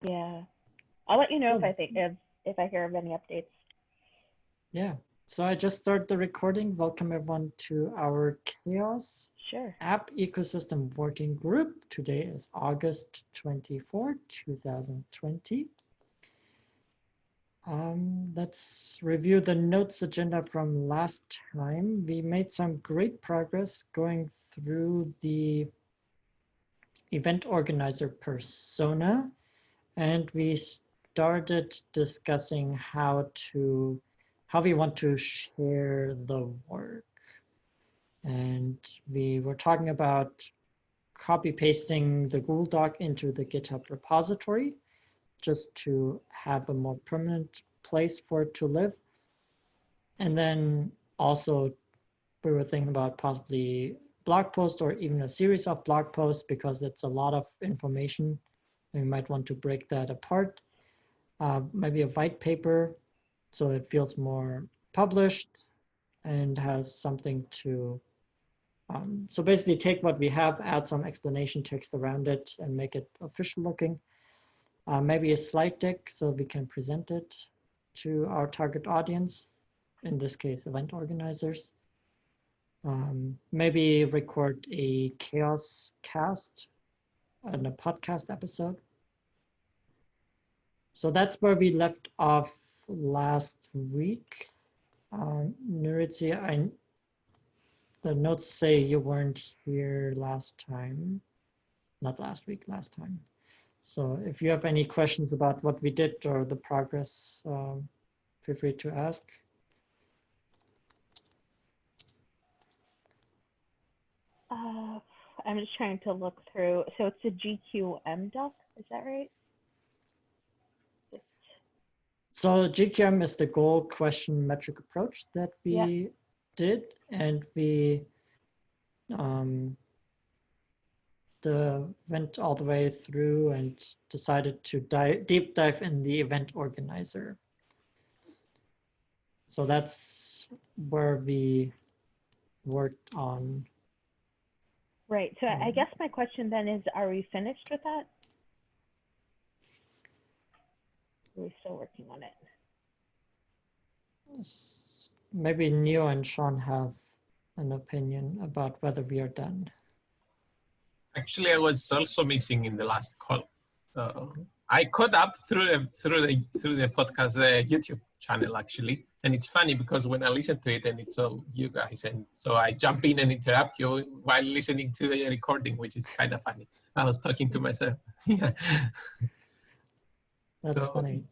Yeah. I'll let you know Oh, if I hear of any updates. yeah. So I just started the recording. Welcome everyone to our CHAOSS Sure. App Ecosystem Working Group. Today is August 24, 2020. Let's review the notes agenda from last time. We made some great progress going through the event organizer persona, and we started discussing how we want to share the work. And we were talking about copy pasting the Google Doc into the GitHub repository just to have a more permanent place for it to live. And then also we were thinking about possibly blog post or even a series of blog posts because it's a lot of information. We might want to break that apart. Maybe a white paper so it feels more published and has something to, so basically take what we have, add some explanation text around it and make it official looking. Maybe a slide deck so we can present it to our target audience, in this case, event organizers. Maybe record a CHAOSS cast and a podcast episode. So that's where we left off last week. Nuritzi, the notes say you weren't here last time, not last week, last time. So if you have any questions about what we did or the progress, feel free to ask. I'm just trying to look through. So it's a GQM doc, is that right? So GQM is the goal, question, metric approach that we did, and we went all the way through and decided to deep dive in the event organizer. So that's where we worked on. Right. So I guess my question then is, are we finished with that? Are we still working on it? Maybe Neo and Sean have an opinion about whether we are done. Actually, I was also missing in the last call. I caught up through the podcast, the YouTube channel actually, and it's funny because when I listen to it and it's all you guys, and so I jump in and interrupt you while listening to the recording, which is kind of funny. I was talking to myself. Yeah. That's funny.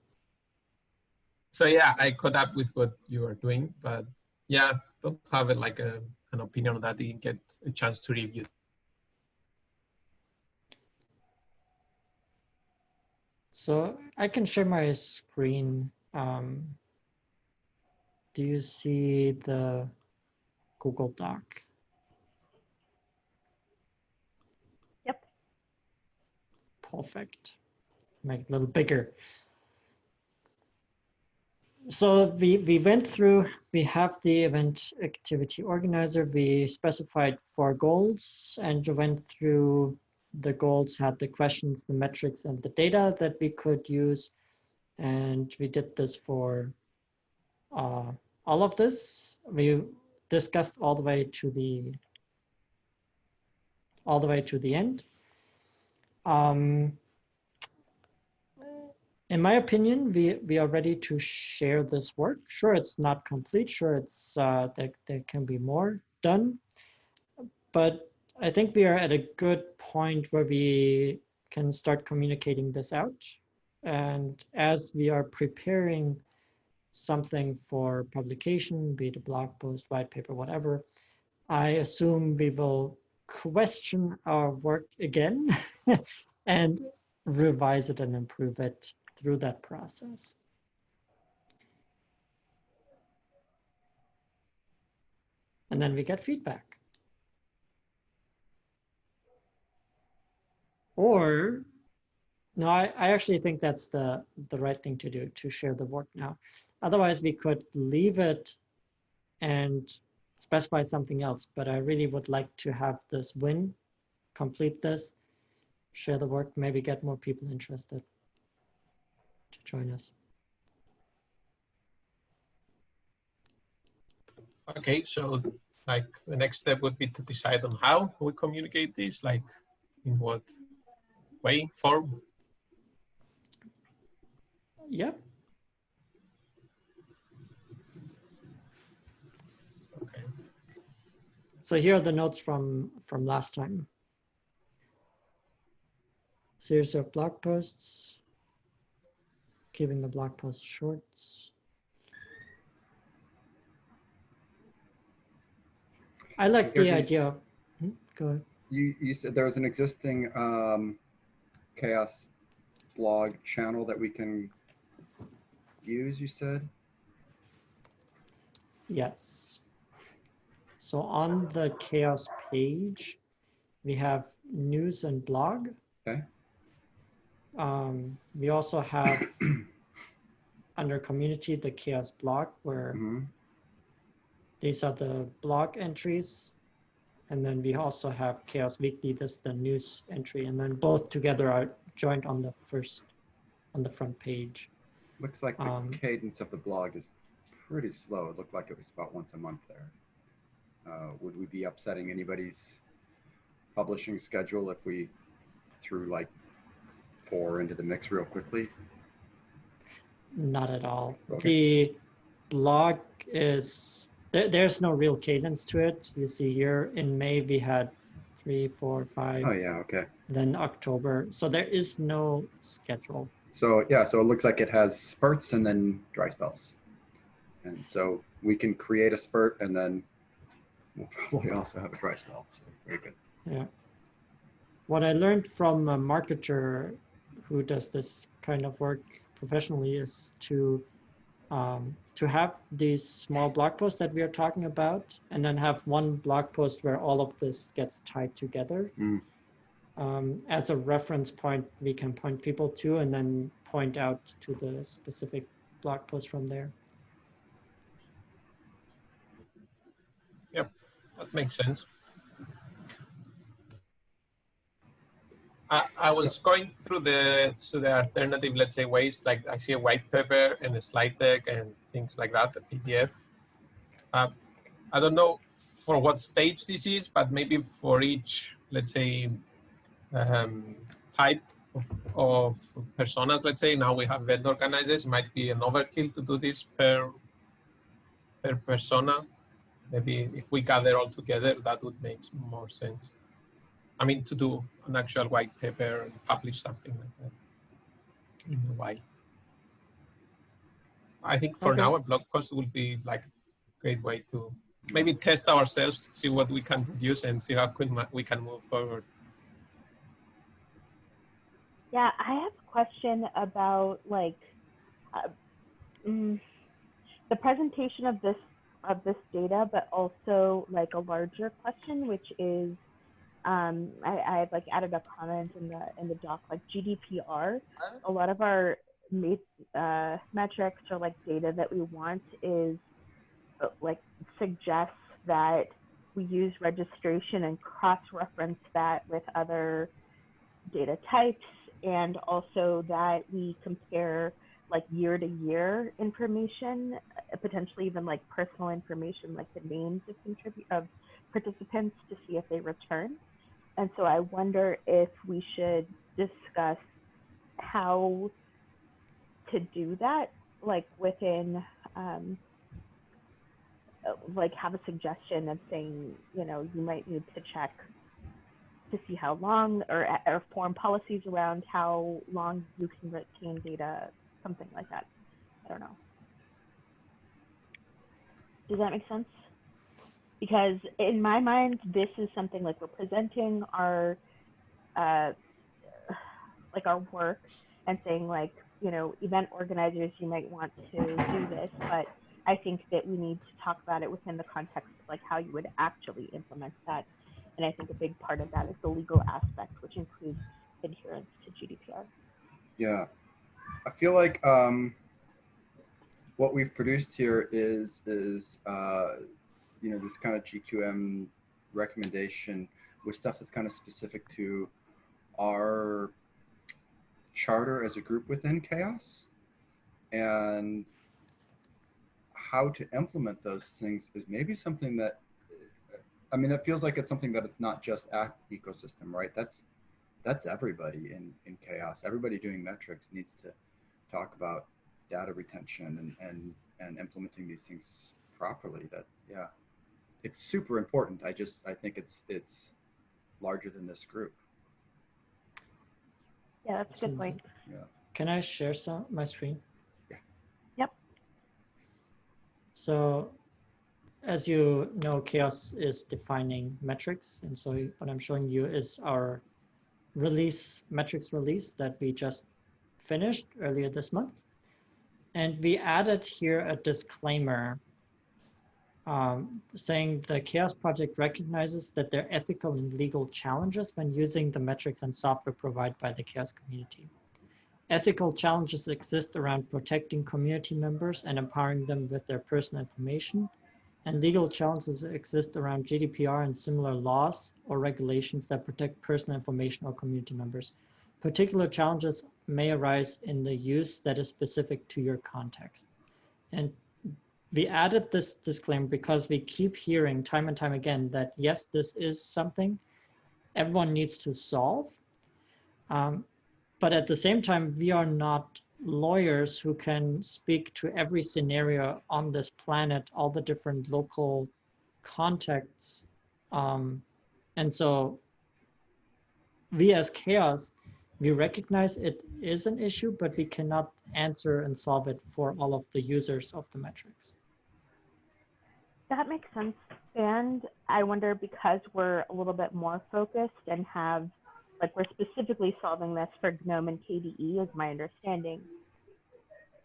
So yeah, I caught up with what you are doing, but yeah, don't have an opinion on that. Didn't get a chance to review. So I can share my screen. Do you see the Google Doc? Yep. Perfect. Make it a little bigger. So we went through, we have the event activity organizer, we specified 4 goals and went through the goals, had the questions, the metrics, and the data that we could use. And we did this for all of this. We discussed all the way to the end. In my opinion, we are ready to share this work. Sure, it's not complete. Sure, it's there can be more done, but I think we are at a good point where we can start communicating this out. And as we are preparing something for publication, be it a blog post, white paper, whatever, I assume we will question our work again and revise it and improve it through that process. And then we get feedback. Or, no, I actually think that's the right thing to do, to share the work now. Otherwise, we could leave it and specify something else, but I really would like to have this win, complete this, share the work, maybe get more people interested. join us. Okay, so like the next step would be to decide on how we communicate this, like in what way, form. Yep. Okay. So here are the notes from last time. Series of blog posts, keeping the blog post short. I like the idea of, go ahead. You said there was an existing CHAOSS blog channel that we can use, you said? Yes. So on the CHAOSS page, we have news and blog. Okay. We also have under community, the CHAOSS blog, where these are the blog entries. And then we also have CHAOSS Weekly, that's the news entry. And then both together are joined on the front page. Looks like the cadence of the blog is pretty slow. It looked like it was about once a month there. Would we be upsetting anybody's publishing schedule if we threw like 4 into the mix real quickly? Not at all. Okay. The blog is, there's no real cadence to it. You see here in May, we had 3, 4, 5. Oh yeah, okay. Then October. So there is no schedule. So yeah, so it looks like it has spurts and then dry spells. And so we can create a spurt and then we'll probably also have a dry spell. So very good. Yeah. What I learned from a marketer who does this kind of work professionally is to have these small blog posts that we are talking about, and then have one blog post where all of this gets tied together. As a reference point, we can point people to, and then point out to the specific blog post from there. Yep, that makes sense. I was going through the alternative, let's say, ways, like I see a white paper and a slide deck and things like that, a PDF. I don't know for what stage this is, but maybe for each, let's say, type of personas, let's say, now we have event organizers, might be an overkill to do this per persona. Maybe if we gather all together, that would make more sense. I mean, to do an actual white paper and publish something like that in a while. I think for now, a blog post would be like a great way to maybe test ourselves, see what we can produce, and see how we can move forward. Yeah, I have a question about like the presentation of this data, but also like a larger question, which is I had like added a comment in the doc, like GDPR. A lot of our metrics or like data that we want is like suggests that we use registration and cross-reference that with other data types, and also that we compare like year-to-year information, potentially even like personal information, like the names of participants to see if they return. And so I wonder if we should discuss how to do that, like within, like have a suggestion of saying, you know, you might need to check to see how long, or form policies around how long you can retain data, something like that. I don't know. Does that make sense? Because in my mind, this is something like we're presenting our like our work and saying like, you know, event organizers, you might want to do this, but I think that we need to talk about it within the context of like how you would actually implement that. And I think a big part of that is the legal aspect, which includes adherence to GDPR. Yeah, I feel like what we've produced here is you know, this kind of GQM recommendation with stuff that's kind of specific to our charter as a group within CHAOSS. And how to implement those things is maybe something that, I mean, it feels like it's something that it's not just app ecosystem, right? That's everybody in CHAOSS. Everybody doing metrics needs to talk about data retention and implementing these things properly. That, yeah, it's super important. I think it's larger than this group. Yeah, that's a good point. Yeah. Can I share my screen? Yeah. Yep. So as you know, CHAOSS is defining metrics. And so what I'm showing you is our metrics release that we just finished earlier this month. And we added here a disclaimer saying the CHAOSS project recognizes that there are ethical and legal challenges when using the metrics and software provided by the CHAOSS community. Ethical challenges exist around protecting community members and empowering them with their personal information, and legal challenges exist around GDPR and similar laws or regulations that protect personal information of community members. Particular challenges may arise in the use that is specific to your context. And we added this disclaimer because we keep hearing time and time again that yes, this is something everyone needs to solve. But at the same time, we are not lawyers who can speak to every scenario on this planet, all the different local contexts. And so we as CHAOSS, we recognize it is an issue, but we cannot answer and solve it for all of the users of the metrics. That makes sense. And I wonder, because we're a little bit more focused and have, like, we're specifically solving this for GNOME and KDE, is my understanding.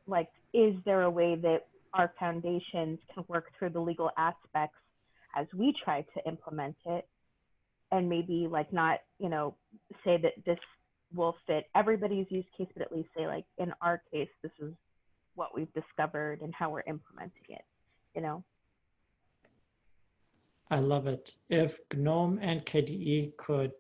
Like, is there a way that our foundations can work through the legal aspects as we try to implement it, and maybe, like, not, you know, say that this will fit everybody's use case, but at least say, like, in our case, this is what we've discovered and how we're implementing it, you know? I love it. If GNOME and KDE could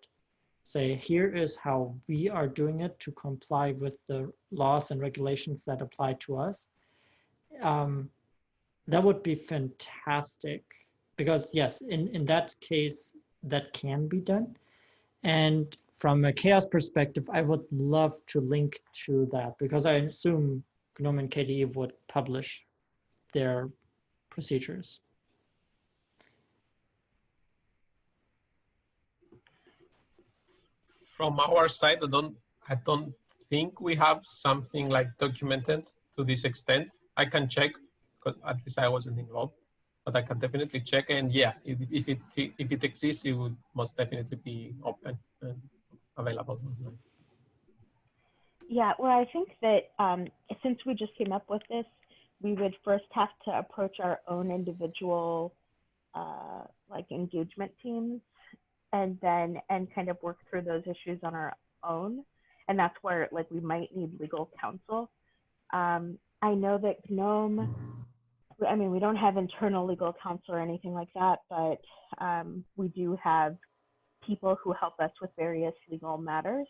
say, here is how we are doing it to comply with the laws and regulations that apply to us, that would be fantastic. Because yes, in that case, that can be done. And from a CHAOSS perspective, I would love to link to that, because I assume GNOME and KDE would publish their procedures. From our side, I don't think we have something like documented to this extent. I can check, because at least I wasn't involved, but I can definitely check. And yeah, if it exists, it would most definitely be open and available. Yeah, well, I think that since we just came up with this, we would first have to approach our own individual like engagement teams, and kind of work through those issues on our own. And that's where, like, we might need legal counsel. I know that GNOME, I mean, we don't have internal legal counsel or anything like that, but we do have people who help us with various legal matters.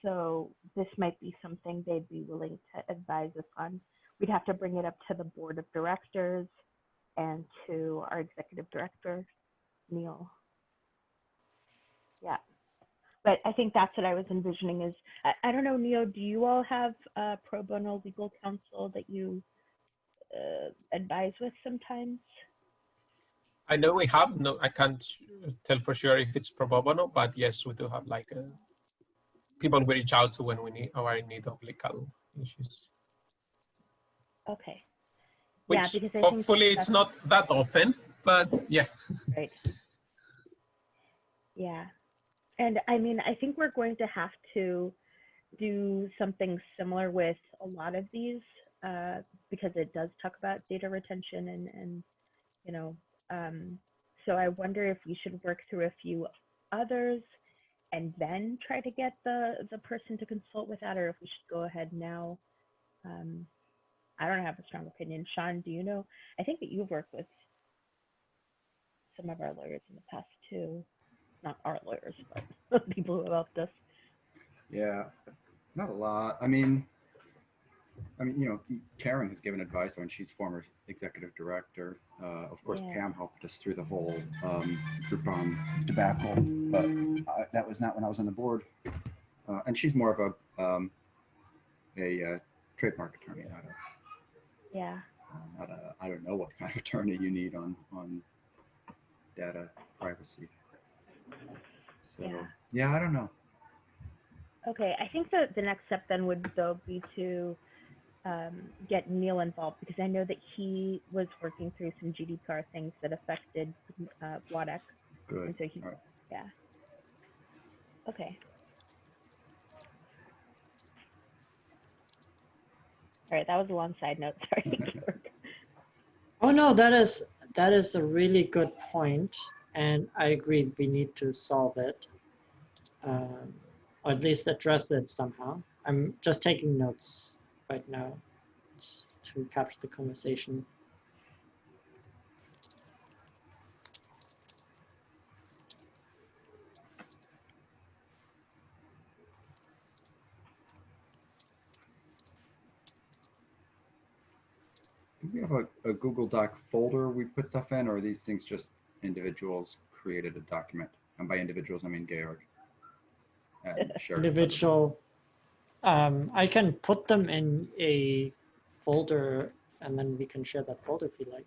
So this might be something they'd be willing to advise us on. We'd have to bring it up to the board of directors and to our executive director, Neil. Yeah. But I think that's what I was envisioning is, I don't know, Neo, do you all have pro bono legal counsel that you advise with sometimes? I know we have, no, I can't tell for sure if it's pro bono, but yes, we do have, like, people we reach out to when we are in need of legal issues. Okay. Which, yeah, because hopefully it's not that often, but yeah. Right. Yeah. And I mean, I think we're going to have to do something similar with a lot of these because it does talk about data retention and you know, so I wonder if we should work through a few others and then try to get the person to consult with that, or if we should go ahead now. I don't have a strong opinion. Sean, do you know? I think that you've worked with some of our lawyers in the past too. Not our lawyers, but people who helped us. Yeah, not a lot. I mean, I mean, Karen has given advice when she's former executive director. Of course, Yeah. Pam helped us through the whole Groupon debacle, but that was not when I was on the board. And she's more of a trademark attorney, Yeah. I don't know what kind of attorney you need on data privacy. So yeah, I don't know. Okay, I think that the next step then would though be to get Neil involved, because I know that he was working through some GDPR things that affected WADEC. Good. And so he, All right. yeah. Okay. All right, that was a long side note. Sorry. Oh no, that is a really good point, and I agree we need to solve it, or at least address it somehow. I'm just taking notes right now to capture the conversation. Do we have a Google Doc folder we put stuff in, or are these things just individuals created a document? And by individuals, I mean Georg. And shared Individual. I can put them in a folder, and then we can share that folder if you like.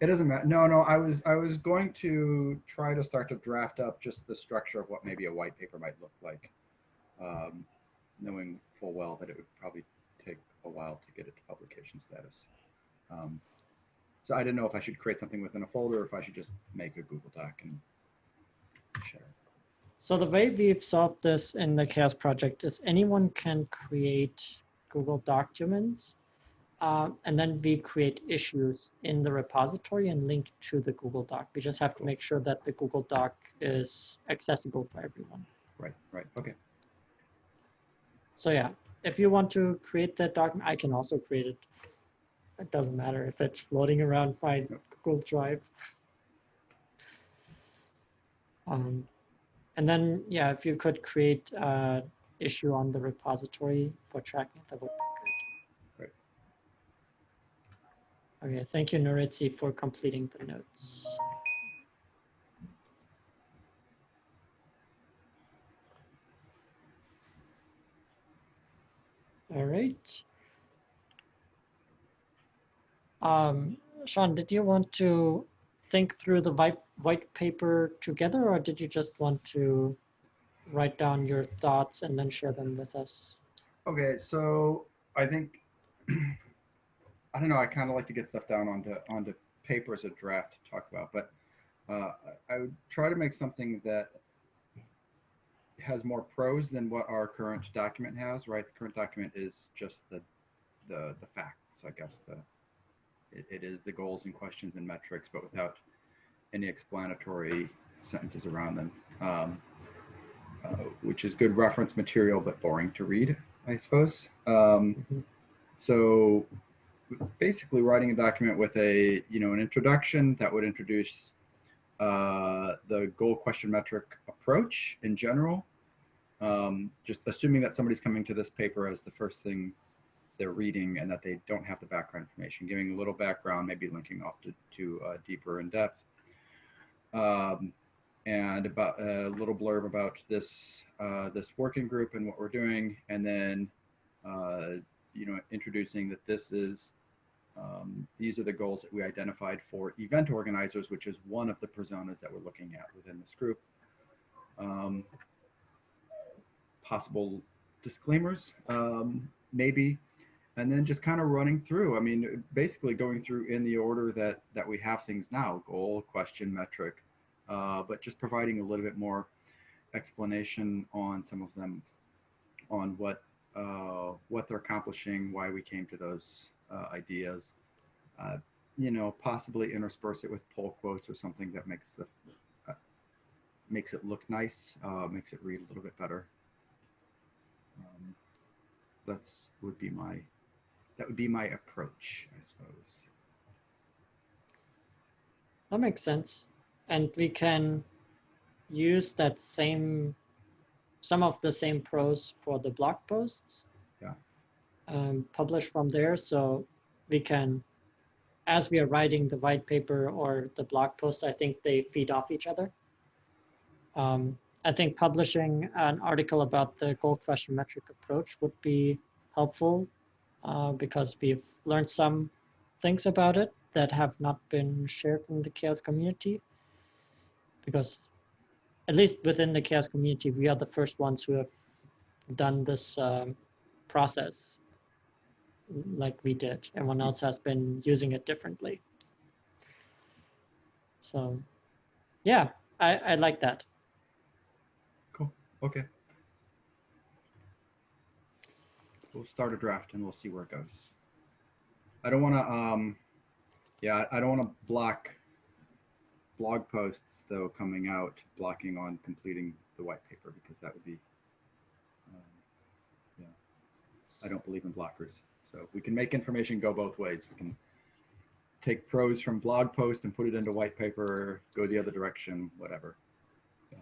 It doesn't matter. No, I was going to try to start to draft up just the structure of what maybe a white paper might look like, knowing full well that it would probably take a while to get it to publication status. So I didn't know if I should create something within a folder or if I should just make a Google Doc and share it. So the way we've solved this in the CHAOSS project is anyone can create Google documents, and then we create issues in the repository and link to the Google Doc. We just have to make sure that the Google Doc is accessible for everyone. Right, okay. So yeah, if you want to create that document, I can also create it. It doesn't matter if it's floating around my Google Drive. And then, yeah, if you could create an issue on the repository for tracking, that would be good. Right. Okay, thank you, Nuritzi, for completing the notes. All right. Sean, did you want to think through the white paper together, or did you just want to write down your thoughts and then share them with us? Okay, so I think, I don't know, I kind of like to get stuff down onto paper as a draft to talk about, but I would try to make something that has more prose than what our current document has, right? The current document is just the facts, I guess. It is the goals and questions and metrics, but without any explanatory sentences around them, which is good reference material, but boring to read, I suppose. So basically writing a document with an introduction that would introduce the goal, question, metric approach in general. Just assuming that somebody's coming to this paper as the first thing they're reading and that they don't have the background information, giving a little background, maybe linking off to deeper in depth, and about a little blurb about this working group and what we're doing, and then introducing that this is these are the goals that we identified for event organizers, which is one of the personas that we're looking at within this group. Possible disclaimers, maybe, and then just kind of running through. I mean, basically going through in the order that we have things now: goal, question, metric, but just providing a little bit more explanation on some of them, on what they're accomplishing, why we came to those ideas. Possibly intersperse it with pull quotes or something that makes it look nice, makes it read a little bit better. That would be my approach, I suppose. That makes sense. And we can use that some of the same prose for the blog posts. Yeah. publish from there, so we can, as we are writing the white paper or the blog post, I think they feed off each other. I think publishing an article about the goal question metric approach would be helpful because we've learned some things about it that have not been shared in the CHAOSS community. Because at least within the CHAOSS community, we are the first ones who have done this process like we did. Everyone else has been using it differently. So yeah, I like that. Cool. Okay. We'll start a draft and we'll see where it goes. I don't want to, yeah, I don't want to block blog posts though coming out, blocking on completing the white paper, because that would be, yeah, I don't believe in blockers. So we can make information go both ways. We can take prose from blog post and put it into white paper, go the other direction, whatever. Yeah.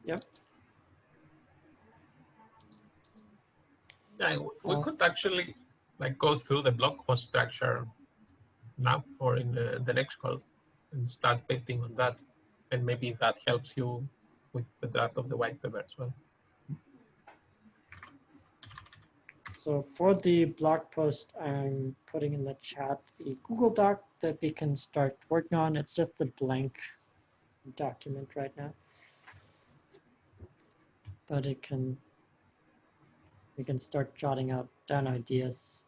Yep. Yeah, we could actually like go through the blog post structure now or in the next call and start betting on that. And maybe that helps you with the draft of the white paper as well. So for the blog post, I'm putting in the chat the Google Doc that we can start working on. It's just a blank document right now, but we can start jotting down ideas.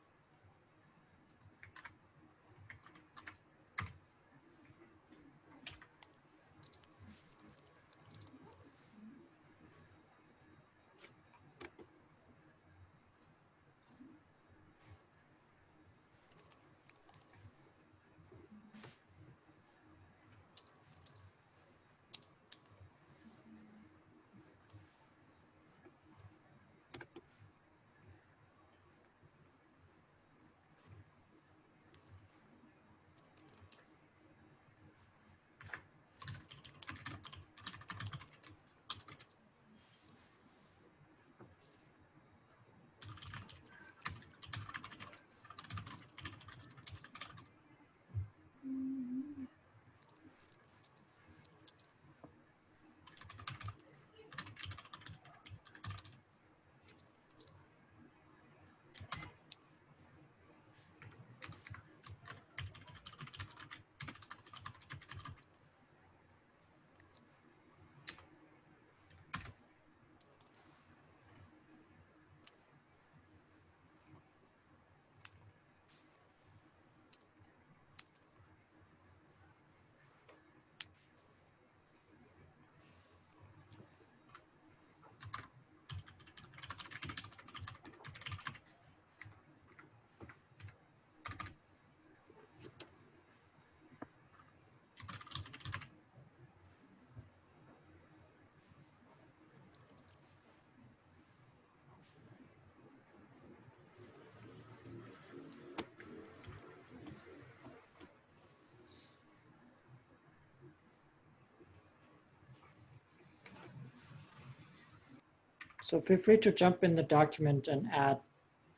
So feel free to jump in the document and add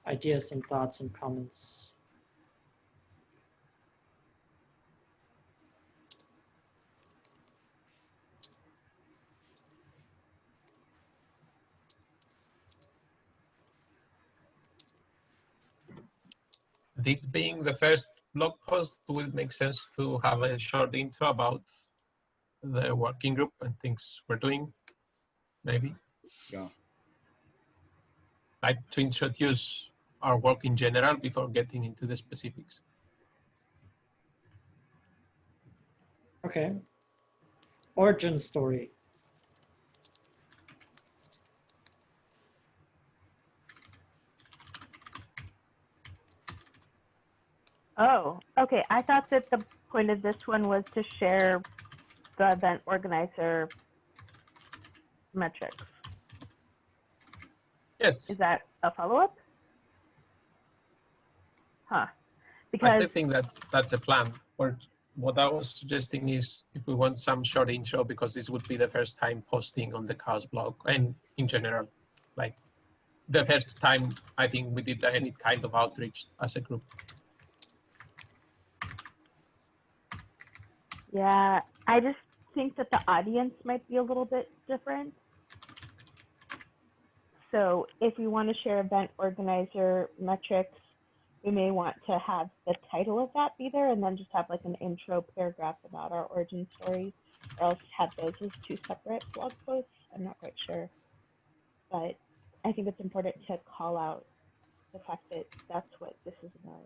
ideas and thoughts and comments. This being the first blog post, will make sense to have a short intro about the working group and things we're doing, maybe. Yeah. Like to introduce our work in general before getting into the specifics. Okay. Origin story. Oh, okay. I thought that the point of this one was to share the event organizer metrics. Yes. Is that a follow-up? Huh. I still think that's a plan. Or what I was suggesting is if we want some short intro, because this would be the first time posting on the CHAOSS blog and in general, like the first time I think we did any kind of outreach as a group. Yeah, I just think that the audience might be a little bit different. So if we want to share event organizer metrics, we may want to have the title of that be there and then just have like an intro paragraph about our origin story, or else have those as two separate blog posts. I'm not quite sure. But I think it's important to call out the fact that that's what this is about.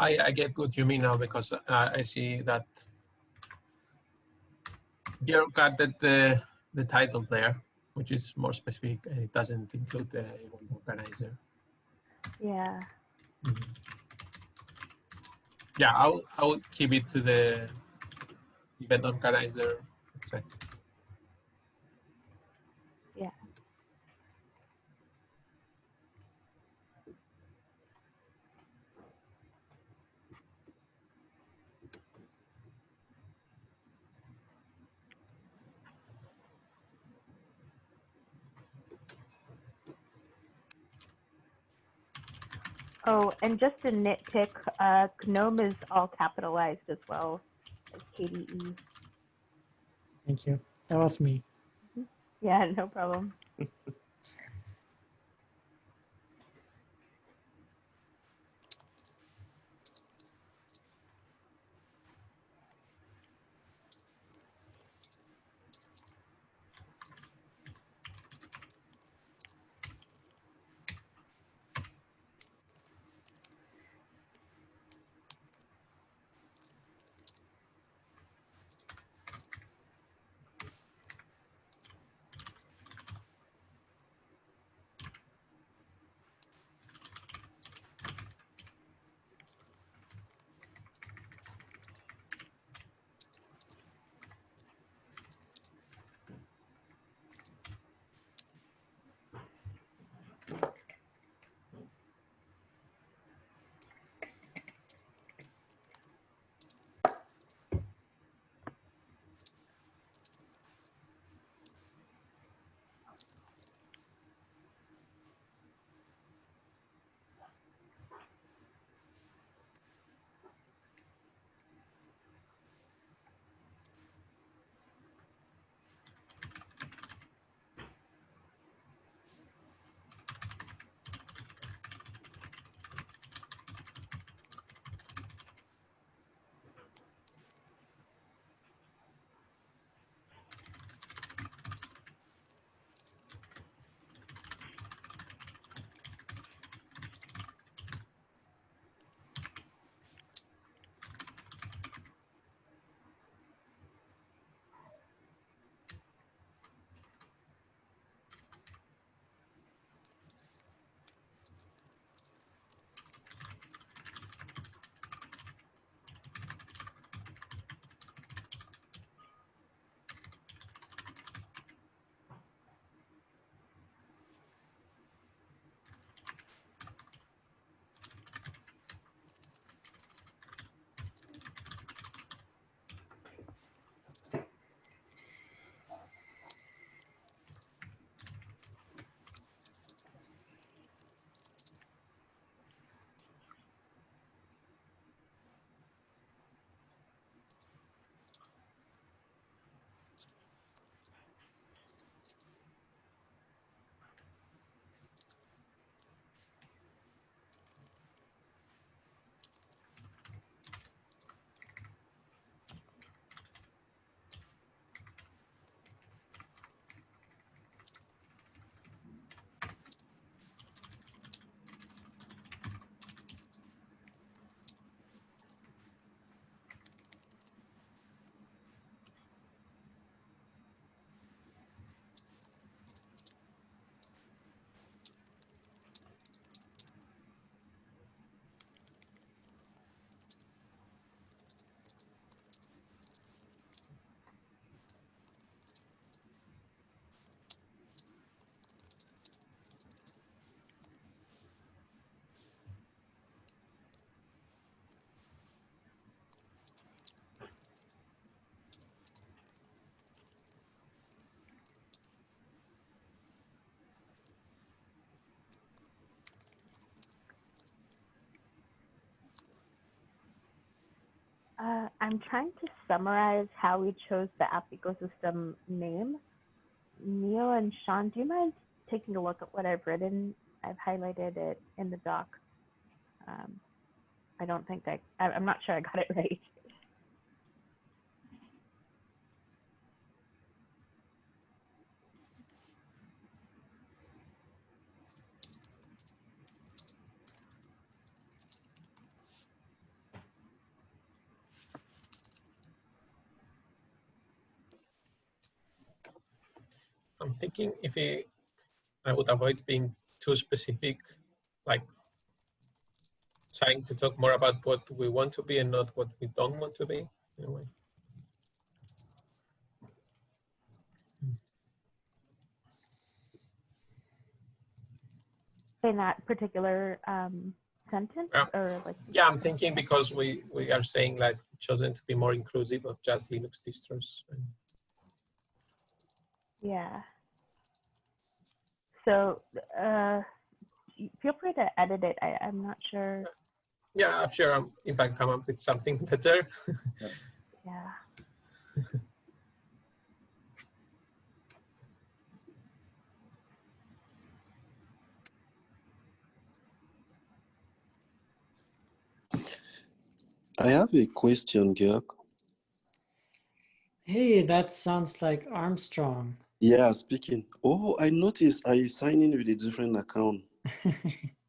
I get what you mean now, because I see that Georg added the title there, which is more specific, and it doesn't include the event organizer. Yeah. Mm-hmm. Yeah, I would keep it to the event organizer website. Yeah. Oh, and just a nitpick, GNOME is all capitalized as well as KDE. Thank you. That was me. Yeah, no problem. I'm trying to summarize how we chose the app ecosystem name. Neil and Sean, do you mind taking a look at what I've written? I've highlighted it in the doc. I don't think I'm not sure I got it right. I'm thinking if I would avoid being too specific, like trying to talk more about what we want to be and not what we don't want to be. Anyway. In that particular sentence, or like? Yeah, I'm thinking because we are saying like chosen to be more inclusive of just Linux distros. Yeah. So feel free to edit it. I'm not sure. Yeah, sure. If I come up with something better. Yeah. I have a question, Georg. Hey, that sounds like Armstrong. Yeah, speaking. Oh, I noticed I signed in with a different account.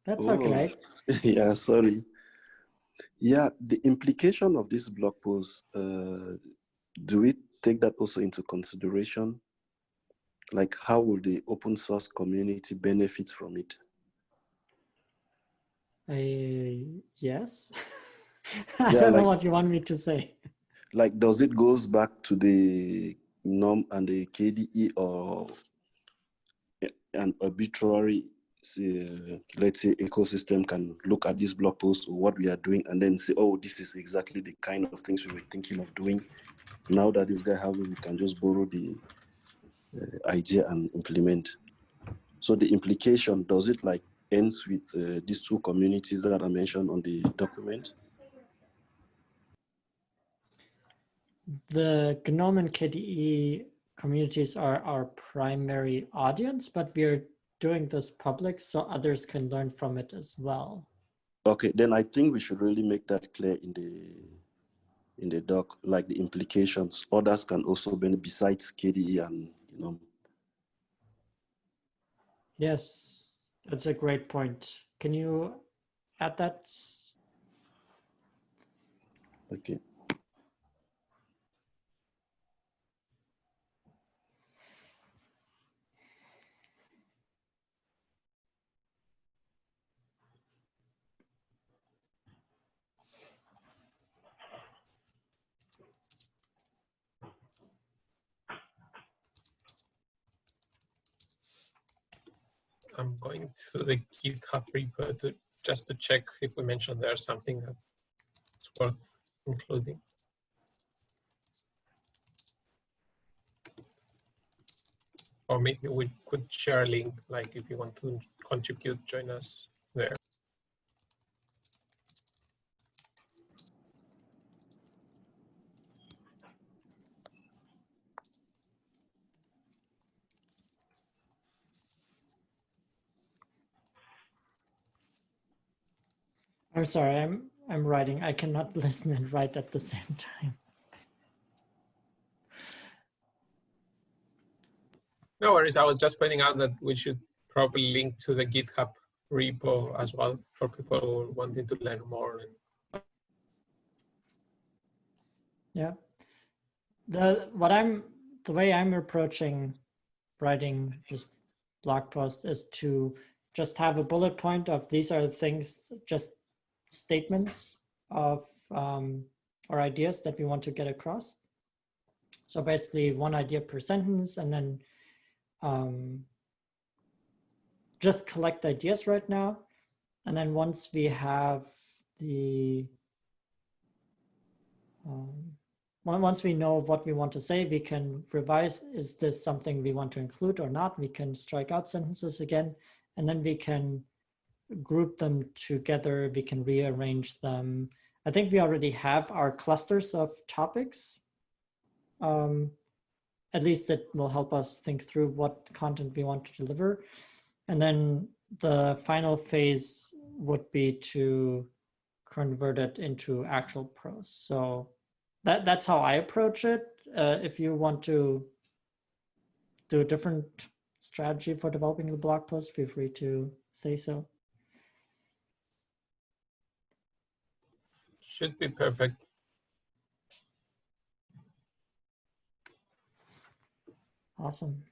That's okay. Yeah, sorry. Yeah, the implication of this blog post, do we take that also into consideration? Like, how will the open source community benefit from it? Yes. I don't know what you want me to say. Like, does it goes back to the norm and the KDE or an arbitrary, let's say, ecosystem can look at this blog post or what we are doing and then say, oh, this is exactly the kind of things we were thinking of doing. Now that this guy has it, we can just borrow the idea and implement. So the implication, does it like ends with these two communities that are mentioned on the document? The GNOME and KDE communities are our primary audience, but we're doing this public so others can learn from it as well. Okay, then I think we should really make that clear in the doc, like the implications. Others can also benefit besides KDE and GNOME. Yes, that's a great point. Can you add that? Okay. I'm going to the GitHub repo just to check if we mentioned there's something that's worth including. Or maybe we could share a link, like if you want to contribute, join us there. I'm sorry, I'm writing. I cannot listen and write at the same time. No worries. I was just pointing out that we should probably link to the GitHub repo as well for people wanting to learn more. Yeah. The way I'm approaching writing this blog post is to just have a bullet point of these are things, just statements of or ideas that we want to get across. So basically one idea per sentence, and then just collect ideas right now. And then once we have the, once we know what we want to say, we can revise, is this something we want to include or not? We can strike out sentences again, and then we can group them together. We can rearrange them. I think we already have our clusters of topics. At least it will help us think through what content we want to deliver. And then the final phase would be to convert it into actual prose. So that's how I approach it. If you want to do a different strategy for developing the blog post, feel free to say so. Should be perfect. Awesome.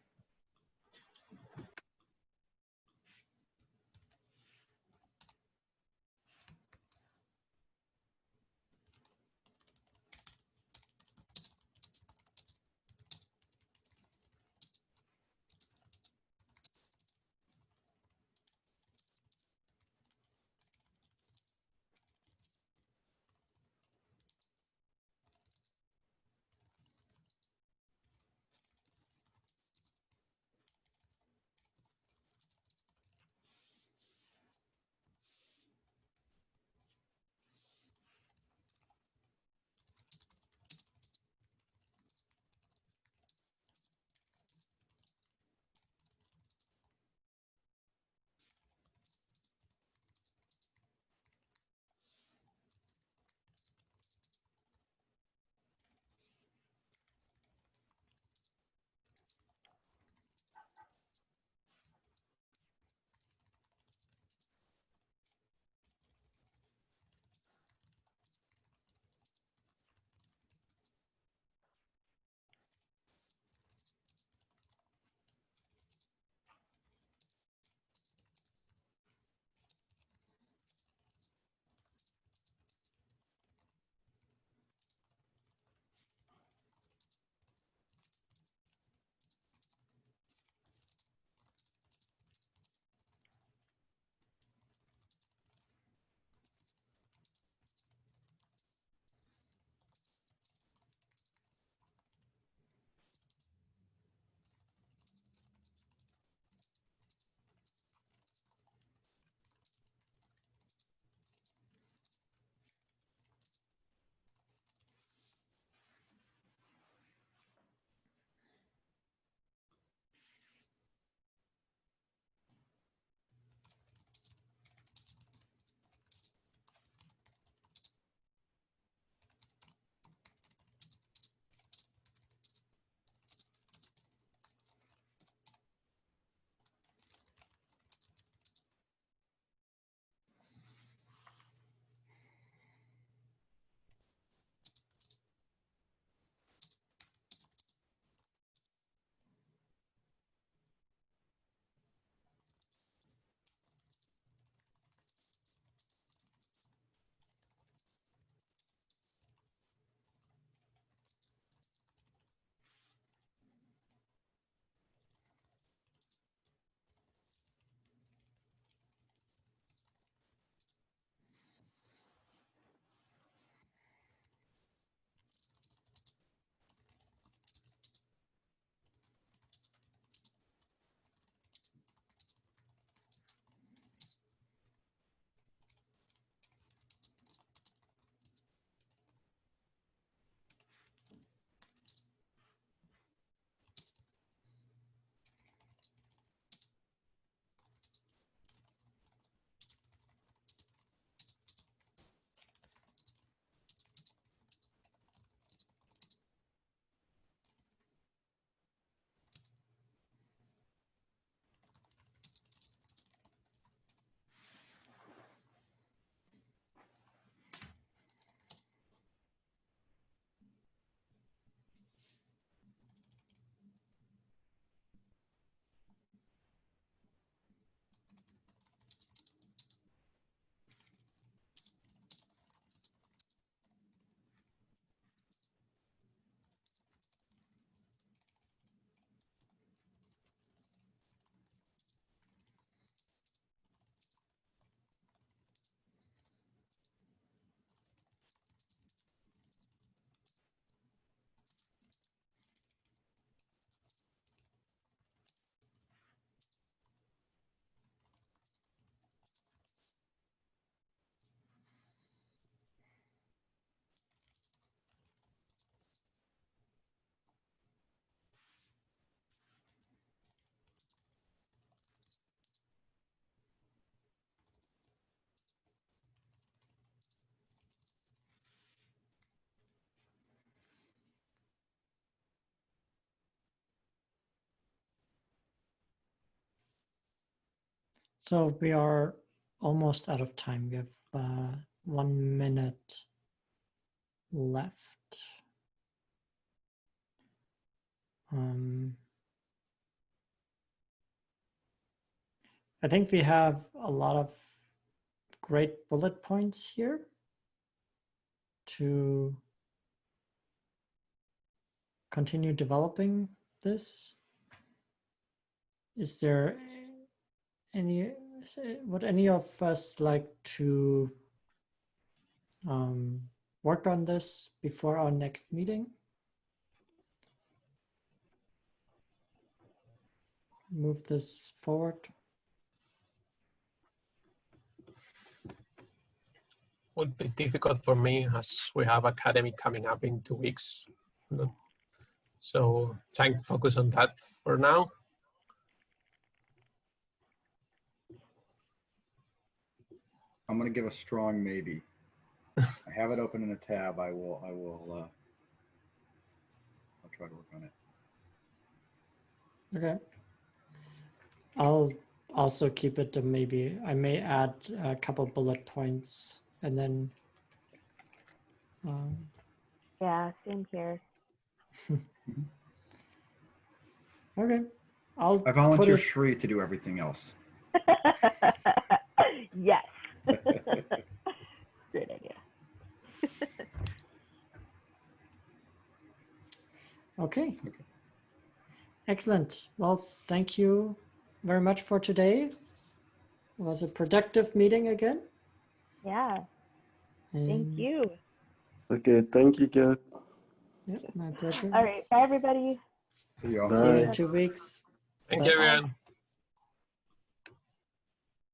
So we are almost out of time. We have 1 minute left. I think we have a lot of great bullet points here to continue developing this. Is there would any of us like to work on this before our next meeting? Move this forward? Would be difficult for me as we have academy coming up in 2 weeks. So trying to focus on that for now. I'm going to give a strong maybe. I have it open in a tab. I'll try to work on it. Okay. I'll also keep it to maybe. I may add a couple bullet points and then. Yeah, same here. Okay. I volunteer Shri to do everything else. Yes. Great idea. Okay. Excellent. Well, thank you very much for today. It was a productive meeting again. Yeah. Thank you. Okay, thank you, Kurt. Yeah, my pleasure. All right. Bye, everybody. See you all. See you in Bye. 2 weeks. Thank Bye. you, everyone.